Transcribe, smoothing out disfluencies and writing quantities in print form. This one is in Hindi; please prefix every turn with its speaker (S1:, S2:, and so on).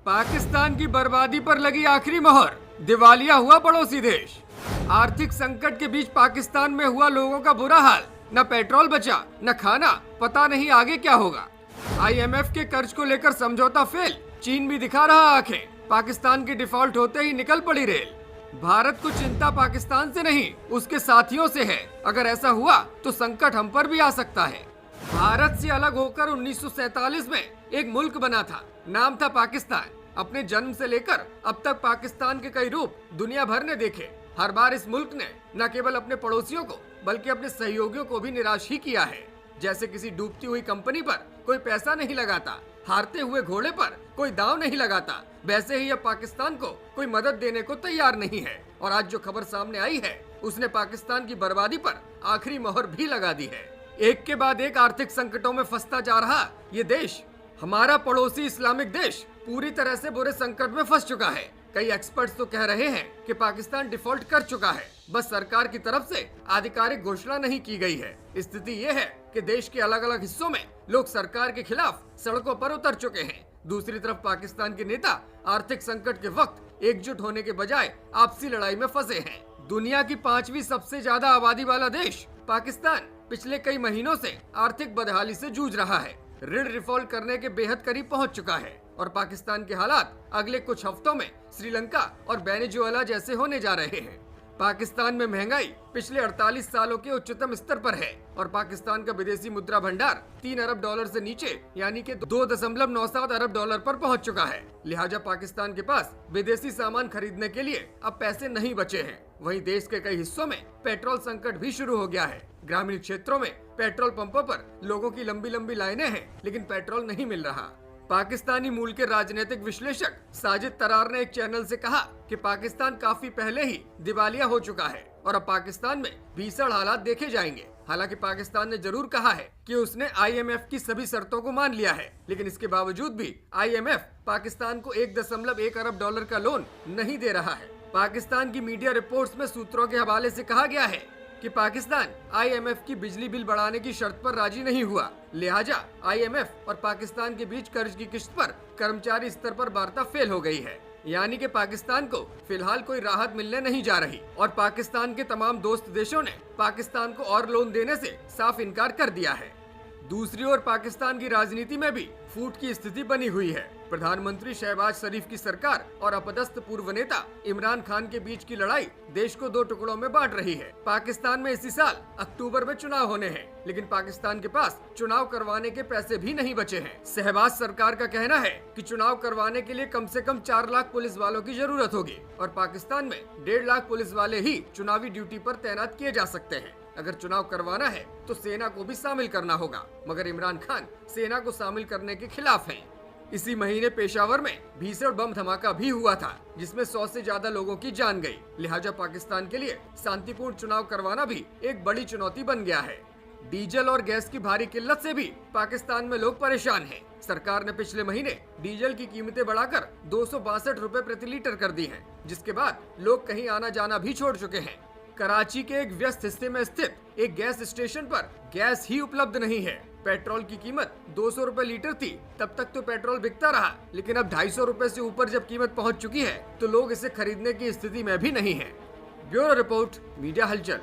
S1: पाकिस्तान की बर्बादी पर लगी आखिरी मोहर, दिवालिया हुआ पड़ोसी देश। आर्थिक संकट के बीच पाकिस्तान में हुआ लोगों का बुरा हाल, न पेट्रोल बचा न खाना, पता नहीं आगे क्या होगा। IMF के कर्ज को लेकर समझौता फेल, चीन भी दिखा रहा आंखें, पाकिस्तान की डिफॉल्ट होते ही निकल पड़ी रेल। भारत को चिंता पाकिस्तान से नहीं उसके साथियों से है, अगर ऐसा हुआ तो संकट हम पर भी आ सकता है। भारत से अलग होकर 1947 में एक मुल्क बना था, नाम था पाकिस्तान। अपने जन्म से लेकर अब तक पाकिस्तान के कई रूप दुनिया भर ने देखे। हर बार इस मुल्क ने न केवल अपने पड़ोसियों को बल्कि अपने सहयोगियों को भी निराश ही किया है। जैसे किसी डूबती हुई कंपनी पर कोई पैसा नहीं लगाता, हारते हुए घोड़े पर कोई दांव नहीं लगाता, वैसे ही अब पाकिस्तान को कोई मदद देने को तैयार नहीं है। और आज जो खबर सामने आई है उसने पाकिस्तान की बर्बादी पर आखिरी मोहर भी लगा दी है। एक के बाद एक आर्थिक संकटों में फंसता जा रहा ये देश, हमारा पड़ोसी इस्लामिक देश, पूरी तरह से बुरे संकट में फंस चुका है। कई एक्सपर्ट्स तो कह रहे हैं कि पाकिस्तान डिफॉल्ट कर चुका है, बस सरकार की तरफ से आधिकारिक घोषणा नहीं की गई है। स्थिति ये है कि देश के अलग अलग हिस्सों में लोग सरकार के खिलाफ सड़कों पर उतर चुके हैं। दूसरी तरफ पाकिस्तान के नेता आर्थिक संकट के वक्त एकजुट होने के बजाय आपसी लड़ाई में फंसे हैं। दुनिया की 5वीं सबसे ज्यादा आबादी वाला देश पाकिस्तान पिछले कई महीनों से आर्थिक बदहाली से जूझ रहा है, ऋण डिफॉल्ट करने के बेहद करीब पहुंच चुका है और पाकिस्तान के हालात अगले कुछ हफ्तों में श्रीलंका और वेनेजुएला जैसे होने जा रहे हैं। पाकिस्तान में महंगाई पिछले 48 सालों के उच्चतम स्तर पर है और पाकिस्तान का विदेशी मुद्रा भंडार 3 अरब डॉलर से नीचे यानी कि 2.97 अरब डॉलर पर पहुंच चुका है। लिहाजा पाकिस्तान के पास विदेशी सामान खरीदने के लिए अब पैसे नहीं बचे हैं। वहीं देश के कई हिस्सों में पेट्रोल संकट भी शुरू हो गया है। ग्रामीण क्षेत्रों में पेट्रोल पंपों पर लोगों की लंबी लंबी लाइनें हैं, लेकिन पेट्रोल नहीं मिल रहा। पाकिस्तानी मूल के राजनीतिक विश्लेषक साजिद तरार ने एक चैनल से कहा कि पाकिस्तान काफी पहले ही दिवालिया हो चुका है और अब पाकिस्तान में भीषण हालात देखे जाएंगे। हालांकि पाकिस्तान ने जरूर कहा है कि उसने IMF की सभी शर्तों को मान लिया है, लेकिन इसके बावजूद भी IMF पाकिस्तान को 1.1 अरब डॉलर का लोन नहीं दे रहा है। पाकिस्तान की मीडिया रिपोर्ट्स में सूत्रों के हवाले से कहा गया है कि पाकिस्तान IMF की बिजली बिल बढ़ाने की शर्त पर राजी नहीं हुआ, लिहाजा IMF और पाकिस्तान के बीच कर्ज की किश्त पर कर्मचारी स्तर पर वार्ता फेल हो गई है। यानी कि पाकिस्तान को फिलहाल कोई राहत मिलने नहीं जा रही और पाकिस्तान के तमाम दोस्त देशों ने पाकिस्तान को और लोन देने से साफ इनकार कर दिया है। दूसरी ओर पाकिस्तान की राजनीति में भी फूट की स्थिति बनी हुई है। प्रधानमंत्री शहबाज शरीफ की सरकार और अपदस्थ पूर्व नेता इमरान खान के बीच की लड़ाई देश को 2 टुकड़ों में बांट रही है। पाकिस्तान में इसी साल अक्टूबर में चुनाव होने हैं, लेकिन पाकिस्तान के पास चुनाव करवाने के पैसे भी नहीं बचे हैं। शहबाज सरकार का कहना है कि चुनाव करवाने के लिए कम से कम 4 लाख पुलिस वालों की जरूरत होगी और पाकिस्तान में 1.5 लाख पुलिस वाले ही चुनावी ड्यूटी पर तैनात किए जा सकते हैं। अगर चुनाव करवाना है तो सेना को भी शामिल करना होगा, मगर इमरान खान सेना को शामिल करने के खिलाफ हैं। इसी महीने पेशावर में भीषण बम धमाका भी हुआ था, जिसमें 100 से ज्यादा लोगों की जान गई। लिहाजा पाकिस्तान के लिए शांतिपूर्ण चुनाव करवाना भी एक बड़ी चुनौती बन गया है। डीजल और गैस की भारी किल्लत से भी पाकिस्तान में लोग परेशान हैं। सरकार ने पिछले महीने डीजल की कीमतें बढ़ाकर 262 रुपए प्रति लीटर कर दी हैं, जिसके बाद लोग कहीं आना जाना भी छोड़ चुके हैं। कराची के एक व्यस्त हिस्से में स्थित एक गैस स्टेशन पर गैस ही उपलब्ध नहीं है। पेट्रोल की कीमत 200 रुपए लीटर थी, तब तक तो पेट्रोल बिकता रहा, लेकिन अब 250 रुपए से ऊपर जब कीमत पहुंच चुकी है तो लोग इसे खरीदने की स्थिति में भी नहीं है। ब्यूरो रिपोर्ट, मीडिया हलचल।